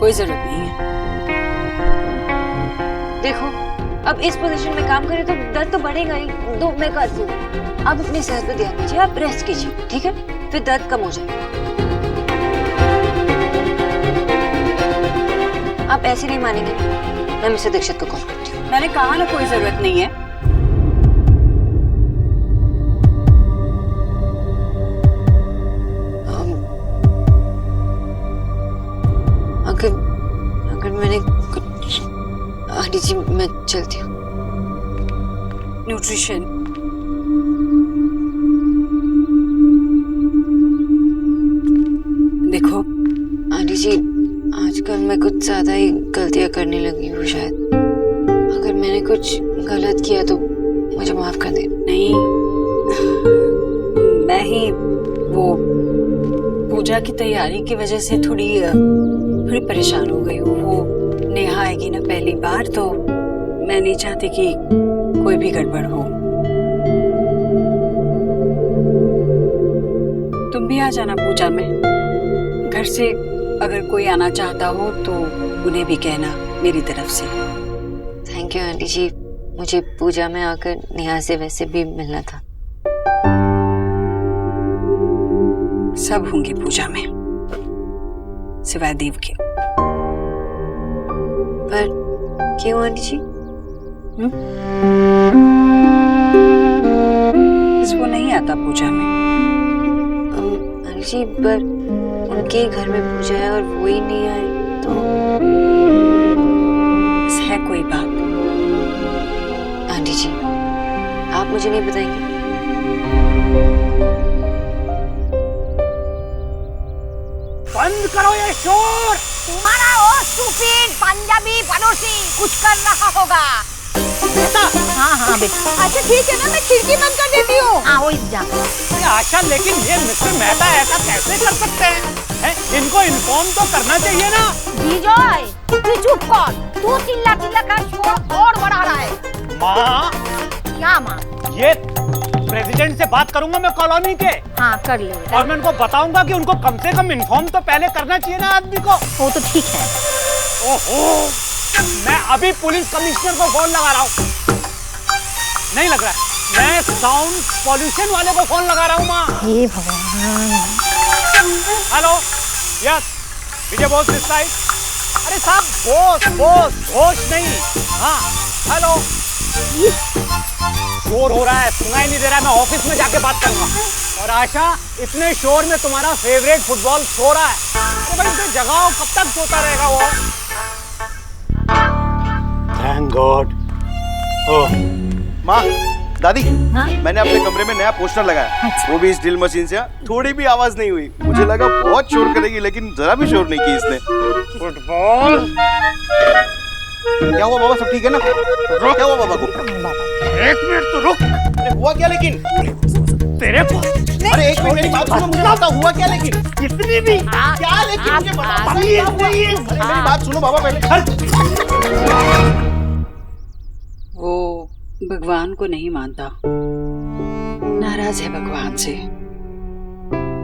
कोई जरूरत नहीं है। देखो अब इस पोजीशन में काम करें तो दर्द तो बढ़ेगा ही। तो मैं करती हूँ, आप अपनी सेहत पर ध्यान दीजिए, आप रेस्ट कीजिए, ठीक है? फिर दर्द कम हो जाए। आप ऐसे नहीं मानेंगे, मैं मिस्टर दीक्षित को कॉल करती हूँ। मैंने कहा ना कोई जरूरत नहीं है। अगर मैंने कुछ आंटी जी, मैं चलती हूँ। न्यूट्रिशन देखो आंटी जी, आजकल मैं कुछ ज्यादा ही गलतियां करने लगी हूँ शायद। अगर मैंने कुछ गलत किया तो मुझे माफ कर दे। नहीं, मैं ही वो पूजा की तैयारी की वजह से थोड़ी परेशान हो गई हूँ। वो नेहा आएगी ना पहली बार, तो मैं नहीं चाहती कि कोई भी गड़बड़ हो। तुम भी आ जाना पूजा में। घर से अगर कोई आना चाहता हो तो उन्हें भी कहना मेरी तरफ से। थैंक यू आंटी जी, मुझे पूजा में आकर नेहा से वैसे भी मिलना था। सब होंगे पूजा में सिवाय देव के। पर क्यों आंटी जी? इसको नहीं आता पूजा में। आंटी जी, पर उनके घर में पूजा है और वो ही नहीं आए तो है कोई बात? आंटी जी, आप मुझे नहीं बताएंगे? बंद करो ये शोर। तुम्हारा वो स्टूपिड पंजाबी पड़ोसी कुछ कर रहा होगा। बेटा। हाँ हाँ बेटा। अच्छा ठीक है ना, मैं खिड़की बंद कर देती हूँ। हाँ वो जा। आशा, लेकिन ये मिस्टर मेहता ऐसा कैसे कर सकते हैं? इनको इन्फॉर्म तो करना चाहिए ना। विजय, तू चुप कर। तू चिल्ला चिल्ला कर शोर और बढ़ा रहा है। माँ। क्या माँ? ये प्रेसिडेंट से बात करूंगा मैं कॉलोनी के। हाँ कर ले। और मैं उनको बताऊंगा कि उनको कम से कम इन्फॉर्म तो पहले करना चाहिए ना आदमी को। वो तो ठीक है। ओहो, मैं अभी पुलिस कमिश्नर को फोन लगा रहा हूँ। नहीं लग रहा है, मैं साउंड पॉल्यूशन वाले को फोन लगा रहा हूँ माँ। हे भगवान। Hello, yes, Vijay Bose this side. अरे साहब, बोस बोस बोस नहीं। हाँ हेलो। शोर हो रहा है, सुनाई नहीं दे रहा है, मैं ऑफिस में जाके बात करूंगा। और आशा, इतने शोर में तुम्हारा फेवरेट फुटबॉल सो रहा है। अरे भाई इसे जगाओ, कब तक सोता रहेगा वो? Thank God. ओह माँ, दादी, हाँ? मैंने अपने कमरे में नया पोस्टर लगाया। अच्छा। वो भी इस ड्रिल मशीन से। थोड़ी भी आवाज नहीं हुई। मुझे लगा बहुत शोर करेगी, लेकिन जरा भी शोर नहीं की इसने। फुटबॉल। क्या हुआ बाबा, सब ठीक है ना? क्या हुआ बाबा को? एक मिनट तो रुक। अरे हुआ क्या लेकिन? तेरे को अरे एक मिनट, मेरी बात सुनो, मुझे बता हुआ क्या लेकिन? कितनी भी क्या लेकिन मुझे बता। प्लीज। मेरी बात सुनो बाबा पहले। वो भगवान को नहीं मानता, नाराज है भगवान से,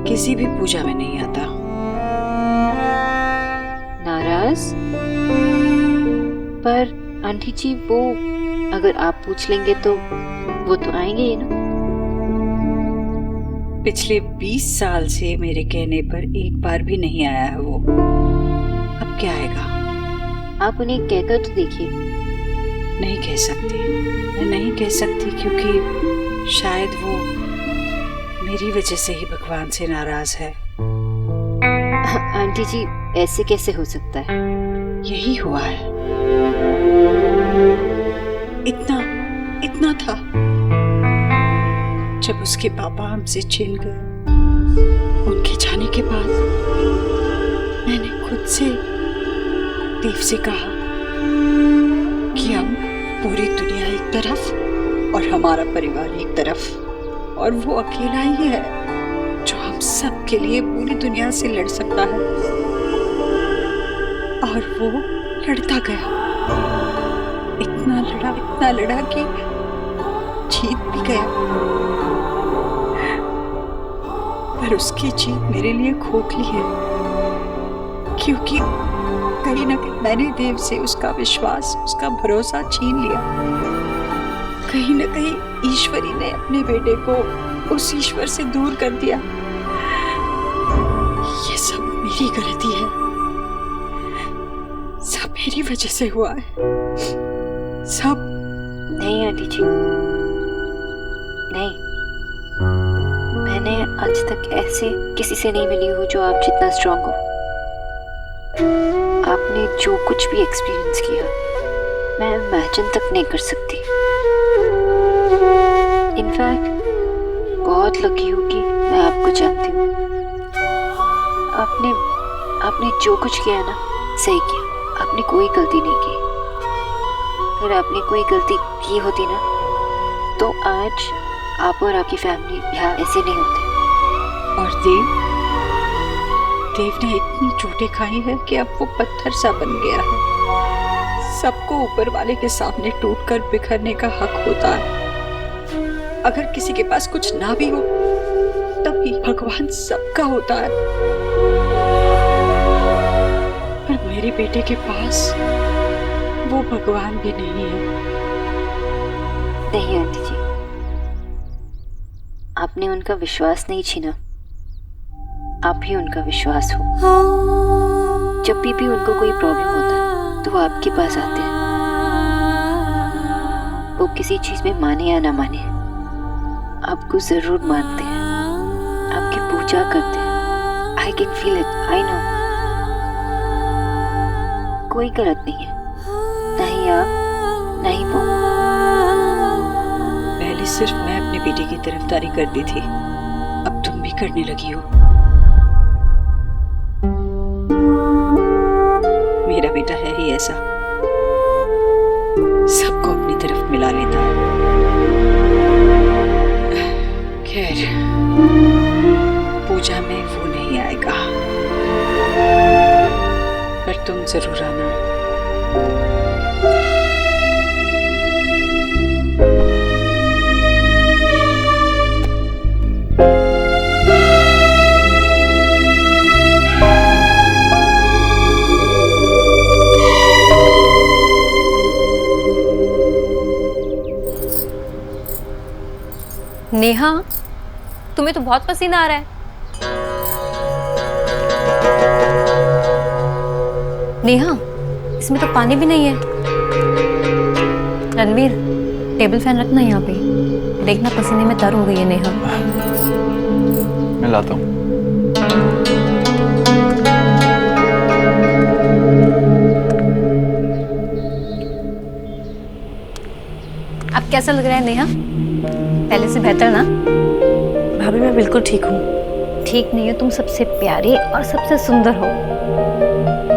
किसी भी पूजा में नहीं आता। नाराज? पर आंटी जी, वो अगर आप पूछ लेंगे तो वो तो आएंगे ही ना। पिछले 20 साल से मेरे कहने पर एक बार भी नहीं आया है वो। अब क्या आएगा? आप उन्हें कहकर तो देखिए। नहीं कह सकती, मैं नहीं कह सकती, क्योंकि शायद वो मेरी वजह से ही भगवान से नाराज है। आंटी जी, ऐसे कैसे हो सकता है? यही हुआ है। इतना था जब उसके पापा हमसे छिन गए। उनके जाने के बाद मैंने खुद से देव से कहा कि हम पूरी दुनिया एक तरफ और हमारा परिवार एक तरफ, और वो अकेला ही है जो हम सब के लिए पूरी दुनिया से लड़ सकता है। और वो लड़ता गया, इतना लड़ा कि जीत भी गया। पर उसकी जीत मेरे लिए खोखली है, क्योंकि कहीं ना कहीं मैंने देव से उसका विश्वास, उसका भरोसा छीन लिया। कहीं ना कहीं ईश्वरी ने अपने बेटे को उस ईश्वर से दूर कर दिया। ये सब मेरी गलती है, सब मेरी वजह से हुआ है, सब। नहीं आंटी जी, नहीं, मैंने आज तक ऐसे किसी से नहीं मिली हूँ जो आप जितना स्ट्रांग हो। आपने जो कुछ भी एक्सपीरियंस किया मैं इमेजिन तक नहीं कर सकती। इनफैक्ट बहुत लकी हूँ कि मैं आपको जानती हूँ। आपने जो कुछ किया ना, सही किया। आपने कोई गलती नहीं की। अगर आपने कोई गलती की होती ना तो आज आप और आपकी फैमिली यहाँ ऐसे नहीं होते। और देव ने इतनी चोटें खाई है कि अब वो पत्थर सा बन गया है। सबको ऊपर वाले के सामने टूटकर बिखरने का हक होता है। अगर किसी के पास कुछ ना भी हो तब भी भगवान सबका होता है। पर मेरे बेटे के पास वो भगवान भी नहीं है। नहीं आंटी जी, आपने उनका विश्वास नहीं छीना, आप ही उनका विश्वास हो। जब भी उनको कोई प्रॉब्लम होता है तो वो आपके पास आते हैं। वो किसी चीज में माने या ना माने, आपको जरूर मानते हैं, आपकी पूजा करते हैं। I can feel it, I know. कोई गलत नहीं है, ना ही आप ना ही वो। पहले सिर्फ मैं अपने बेटे की तरफदारी करती थी, अब तुम भी करने लगी हो। मेरा बेटा है ही ऐसा, सबको अपनी तरफ मिला लेता है। खैर, पूजा में वो नहीं आएगा, पर तुम जरूर आना। नेहा, तुम्हें तो बहुत पसीना आ रहा है। नेहा, इसमें तो पानी भी नहीं है। रणवीर, टेबल फैन रखना यहाँ पे। देखना पसीने में तर हो गई है नेहा। मैं लाता हूँ। अब कैसा लग रहा है नेहा? पहले से बेहतर ना? भाभी मैं बिल्कुल ठीक हूँ। ठीक नहीं हो, तुम सबसे प्यारी और सबसे सुंदर हो।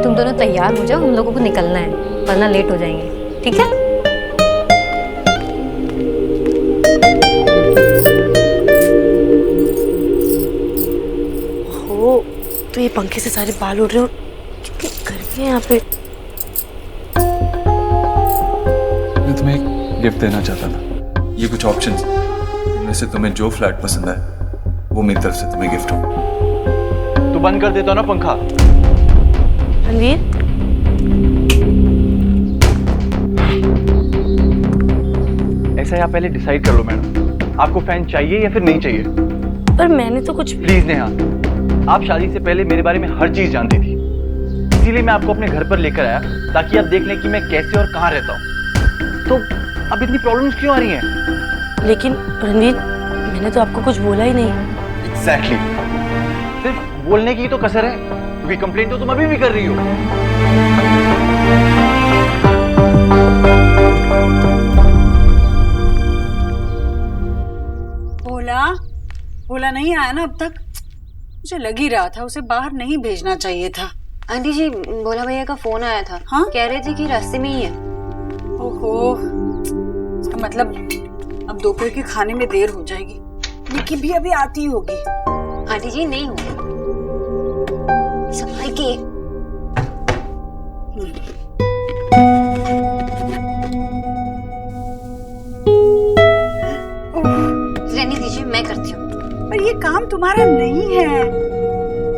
तुम दोनों तैयार हो जाओ, हम लोगों को निकलना है, वरना लेट हो जाएंगे। ठीक है? हो तो ये पंखे से सारे बाल उड़ रहे हो, कितनी गर्मी है यहाँ पे। मैं तुम्हें एक गिफ्ट देना चाहता था। ये कुछ ऑप्शंस, इनमें से तुम्हें जो फ्लैट पसंद है वो मेरी तरफ से तुम्हें गिफ्ट हो। तू बंद कर देता ना पंखा। रणवीर, ऐसा ही आप पहले डिसाइड कर लो मैडम, आपको फैन चाहिए या फिर नहीं चाहिए। पर मैंने तो कुछ। प्लीज नेहा, आप शादी से पहले मेरे बारे में हर चीज जानती थी, इसीलिए मैं आपको अपने घर पर लेकर आया ताकि आप देख लें कि मैं कैसे और कहाँ रहता हूँ। तो अब इतनी प्रॉब्लम्स क्यों आ रही हैं? लेकिन रणवीर, मैंने तो आपको कुछ बोला ही नहीं। एग्जैक्टली, सिर्फ बोलने की तो कसर है, क्योंकि कंप्लेंट तो तुम अभी भी कर रही हो। भोला नहीं आया ना अब तक? मुझे लग ही रहा था उसे बाहर नहीं भेजना चाहिए था। आंटी जी, भोला भैया का फोन आया था। हाँ? कह रहे थे कि रास्ते में ही है। ओहो, इसका मतलब अब दोपहर के खाने में देर हो जाएगी। निकी भी अभी आती होगी। आंटी जी नहीं होगी, संभाल के। रहने दीजिए, मैं करती हूँ। पर ये काम तुम्हारा नहीं है,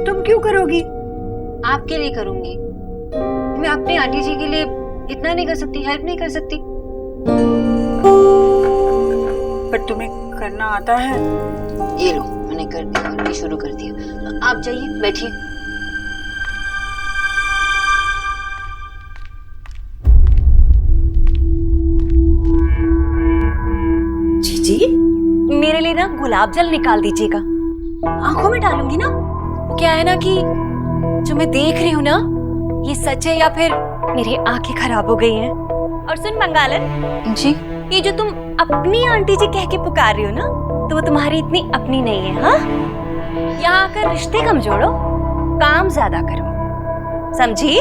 तुम क्यों करोगी? आपके लिए करूंगी। मैं अपनी आंटी जी के लिए इतना नहीं कर सकती, हेल्प नहीं कर सकती? पर तुम्हें करना आता है? ये लो, मैंने कर दिया, करके शुरू कर दिया। आप जाइए, बैठिए। जीजी, मेरे लिए ना गुलाब जल निकाल दीजिएगा, आंखों में डालूंगी ना। क्या है ना कि जो मैं देख रही हूँ ना, ये सच है या फिर मेरी आंखें खराब हो गई हैं। और सुन मंगालन जी, ये जो तुम अपनी आंटी जी कह के पुकार रही हो ना, तो वो तुम्हारी इतनी अपनी नहीं है। हाँ, यहाँ आकर रिश्ते कम जोड़ो, काम ज्यादा करो, समझी?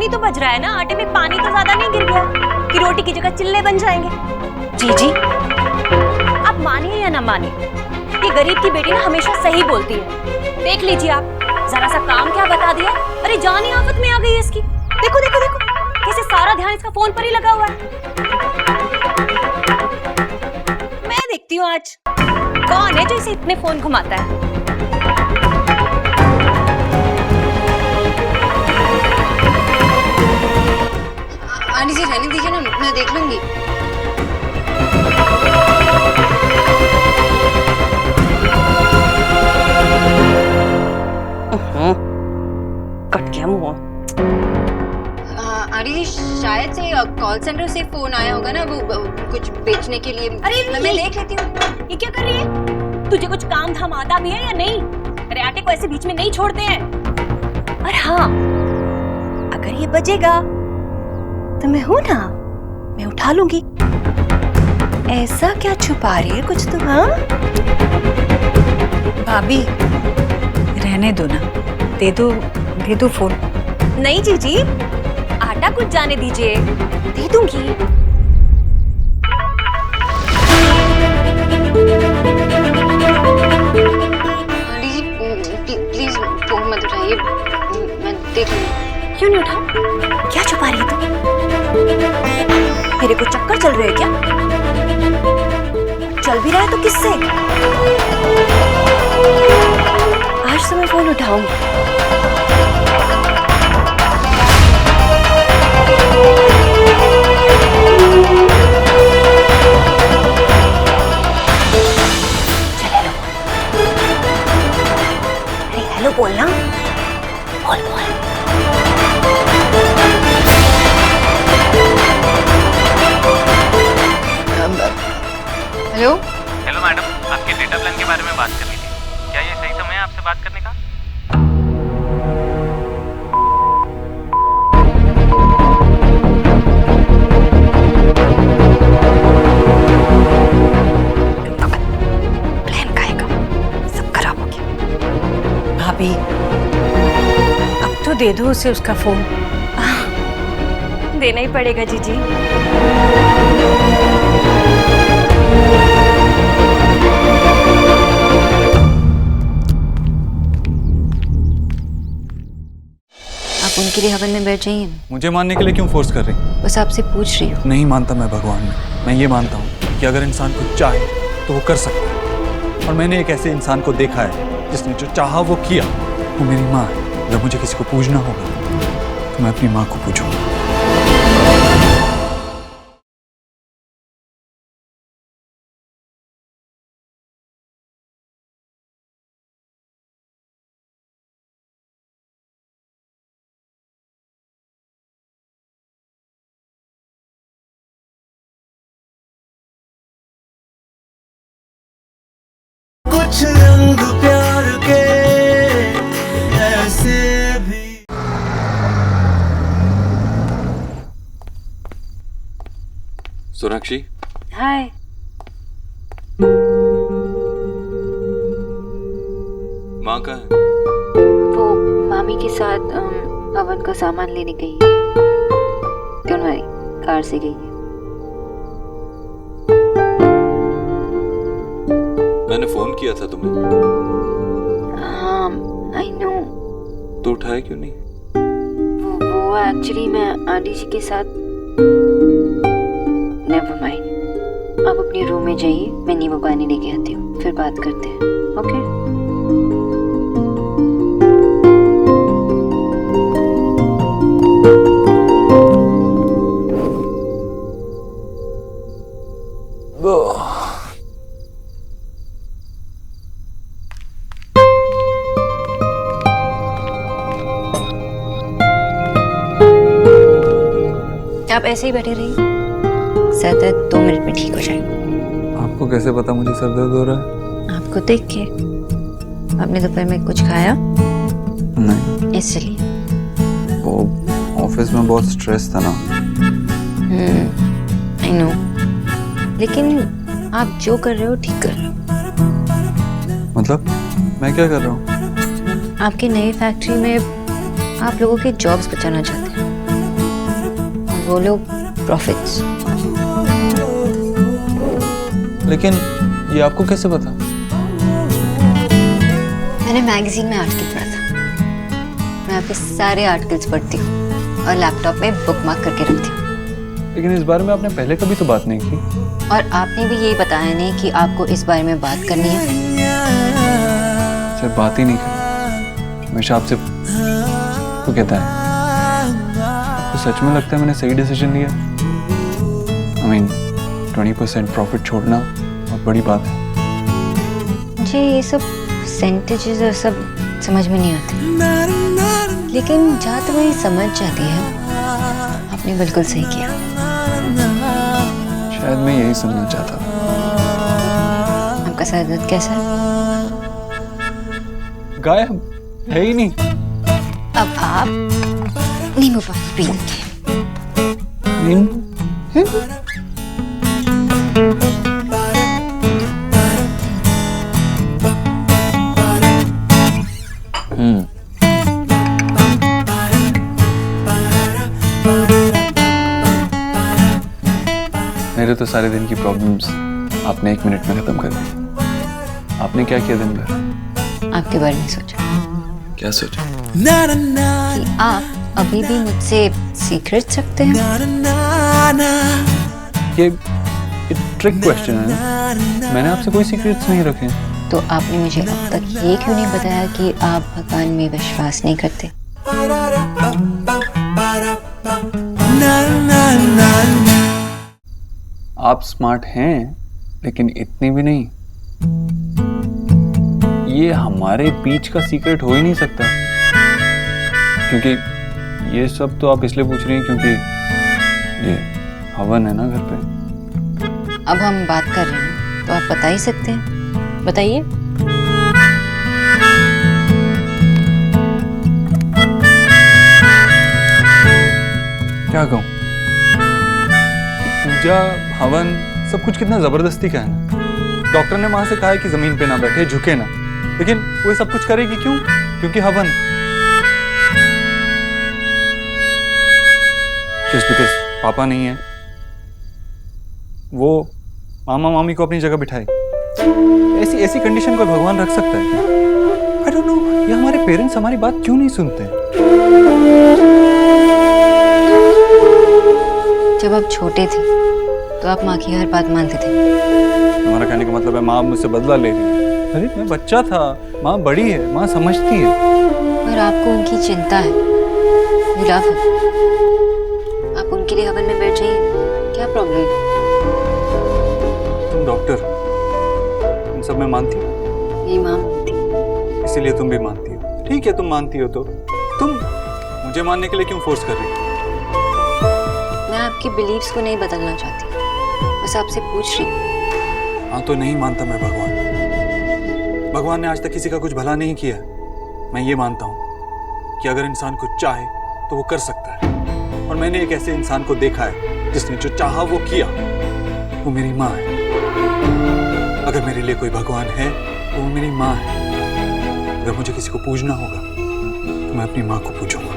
तो बज रहा है ना, आटे में पानी तो ज्यादा नहीं गिर गया कि रोटी की जगह चिल्ले बन जाएंगे। जीजी, आप मानिए या ना मानिए, ये गरीब की बेटी ना हमेशा सही बोलती है। देख लीजिए आप, जरा सा काम क्या बता दिया, अरे जान ही आफत में आ गई है इसकी। देखो देखो देखो, कैसे सारा ध्यान इसका फोन पर ही लगा हुआ है। मैं देखती हूँ आज कौन है जो इसे इतने फोन घुमाता है। आंटी जी रहने दीजिए ना, मैं देख लूंगी। कट गया मुंह। आंटी जी शायद से कॉल सेंटर से फोन आया होगा ना, वो कुछ बेचने के लिए। अरे मैं देख लेती हूँ। ये क्या कर रही है? तुझे कुछ काम धाम आता भी है या नहीं? अरे आटे को ऐसे बीच में नहीं छोड़ते हैं। और हाँ, अगर ये बजेगा तो मैं हूं ना, मैं उठा लूंगी। ऐसा क्या छुपा रही है कुछ तुम? हाँ भाभी, रहने दो ना, दे दो फोन। नहीं जीजी, आटा कुछ जाने दीजिए, दे दूंगी। आंटी जी प्लीज फोन मत उठाइए, मैं देख लूंगी। क्यों नहीं उठाऊं? क्या छुपा रही है तुम? मेरे को चक्कर चल रहे हैं क्या? चल भी रहा है तो किससे? आज तो मैं फोन उठाऊंगी। चल हेलो, अरे हेलो बोलना, बोल बोल। हेलो हेलो मैडम, आपके डेटा प्लान के बारे में बात करनी थी। क्या ये सही समय है आपसे बात करने का? प्लान खाएगा, सब खराब हो गया। भाभी, अब तो दे दो उसे उसका फोन। देना ही पड़ेगा जीजी। आप उनके लिए हवन में बैठ जाइए। मुझे मानने के लिए क्यों फोर्स कर रही? बस आपसे पूछ रही हूँ। नहीं मानता मैं भगवान में। मैं ये मानता हूँ कि अगर इंसान को चाहे तो वो कर सकता है। और मैंने एक ऐसे इंसान को देखा है जिसने जो चाहा वो किया। वो मेरी माँ है। अगर मुझे किसी को पूजना होगा तो मैं अपनी माँ को पूजूंगा। कुछ रंग प्यार के ऐसे भी। सोनाक्षी, हाय। माँ कहाँ है? वो मामी के साथ हवन का सामान लेने गई है। कार से गई है। मैंने फोन किया था तुम्हें। हाँ आई नो। तो उठाया क्यों नहीं? वो एक्चुअली मैं आंटी जी के साथ। नेवर माइंड, आप अपने रूम में जाइए, मैं नींबू पानी लेके आती हूँ, फिर बात करते हैं। ओके? आप ऐसे ही बैठे रहिए, सर दर्द 2 मिनट में ठीक हो जाएगा। आपको कैसे पता मुझे सर दर्द हो रहा है? आपको देख के। आपने दोपहर में कुछ खाया? नहीं। इसलिए वो ऑफिस में बहुत स्ट्रेस था ना। आई नो, लेकिन आप जो कर रहे हो ठीक कर रहे हो। मतलब मैं क्या कर रहा हूँ? आपकी नई फैक्ट्री में आप लोगों के जॉब्स बचाना चाहते हैं, वो लोग प्रॉफिट्स। लेकिन ये आपको कैसे पता? मैंने मैगजीन में आर्टिकल पढ़ा था। मैं आपके सारे आर्टिकल्स पढ़ती हूँ और लैपटॉप में बुकमार्क करके रखती हूँ। लेकिन इस बारे में आपने पहले कभी तो बात नहीं की। और आपने भी यही बताया नहीं कि आपको इस बारे में बात करनी है। सिर्फ बात ही नहीं की, हमेशा आपसे तो कहता है। तो सच में लगता है मैंने सही डिसीजन लिया? I mean, 20% प्रॉफिट छोड़ना बहुत बड़ी बात है। मुझे ये सब परसेंटेजेस और सब समझ में नहीं आते, लेकिन जहाँ तक मेरी समझ जाती है, आपने बिल्कुल सही किया। शायद मैं यही सुनना चाहता था। आपका सर दर्द कैसा है? गायब है ही नहीं। अब आप नींबू पानी पिएंगे। नींबू? मेरे तो सारे दिन की प्रॉब्लम्स आपने 1 मिनट में खत्म कर दी। आपने क्या किया दिन भर? आपके बारे में सोचा। क्या सोचा? कि आप अभी भी मुझसे सीक्रेट्स रखते हैं। ये ट्रिक क्वेश्चन है ना? मैंने आपसे कोई सीक्रेट्स नहीं रखे। तो आपने मुझे अब तक ये क्यों नहीं बताया कि आप भगवान में विश्वास नहीं करते? आप स्मार्ट हैं, लेकिन इतनी भी नहीं। ये हमारे बीच का सीक्रेट हो ही नहीं सकता, क्योंकि ये सब तो आप इसलिए पूछ रही हैं क्योंकि ये हवन है ना घर पे। अब हम बात कर रहे हैं तो आप बता ही सकते हैं, बताइए। क्या कहूँ? पूजा हवन सब कुछ कितना जबरदस्ती का है ना। डॉक्टर ने वहां से कहा है कि जमीन पे ना बैठे, झुके ना, लेकिन वो सब कुछ करेगी क्यों? क्योंकि हवन। जस्ट बिकॉज पापा नहीं है, वो मामा मामी को अपनी जगह बिठाए। ऐसी ऐसी कंडीशन को भगवान रख सकता है? आई डोंट नो, ये हमारे पेरेंट्स हमारी बात क्यों नहीं सुनते? जब आप छोटे थे तो आप माँ की हर बात मानते थे। हमारा कहने का मतलब है माँ मुझसे बदला ले रही है। अरे मैं बच्चा था, माँ बड़ी है, माँ समझती है। और आपको उनकी चिंता है। You love her. आप उनके लिए हवन में बैठ जाइए, क्या प्रॉब्लम है? तुम डॉक्टर, इन सब में मानती हो? मेरी माँ मानती। इसीलिए तुम भी मानती हो। ठीक है, तुम मानती हो तो तुम मुझे मानने के लिए क्यों फोर्स कर रही हो? मैं आपकी बिलीव्स को नहीं बदलना चाहती, बस आपसे पूछ रही हूँ। हाँ तो नहीं मानता मैं भगवान। भगवान ने आज तक किसी का कुछ भला नहीं किया। मैं ये मानता हूँ कि अगर इंसान कुछ चाहे तो वो कर सकता है, और मैंने एक ऐसे इंसान को देखा है जिसने जो चाहा वो किया। वो मेरी माँ है। अगर मेरे लिए कोई भगवान है तो वो मेरी माँ है। अगर मुझे किसी को पूजना होगा तो मैं अपनी माँ को पूजूंगा।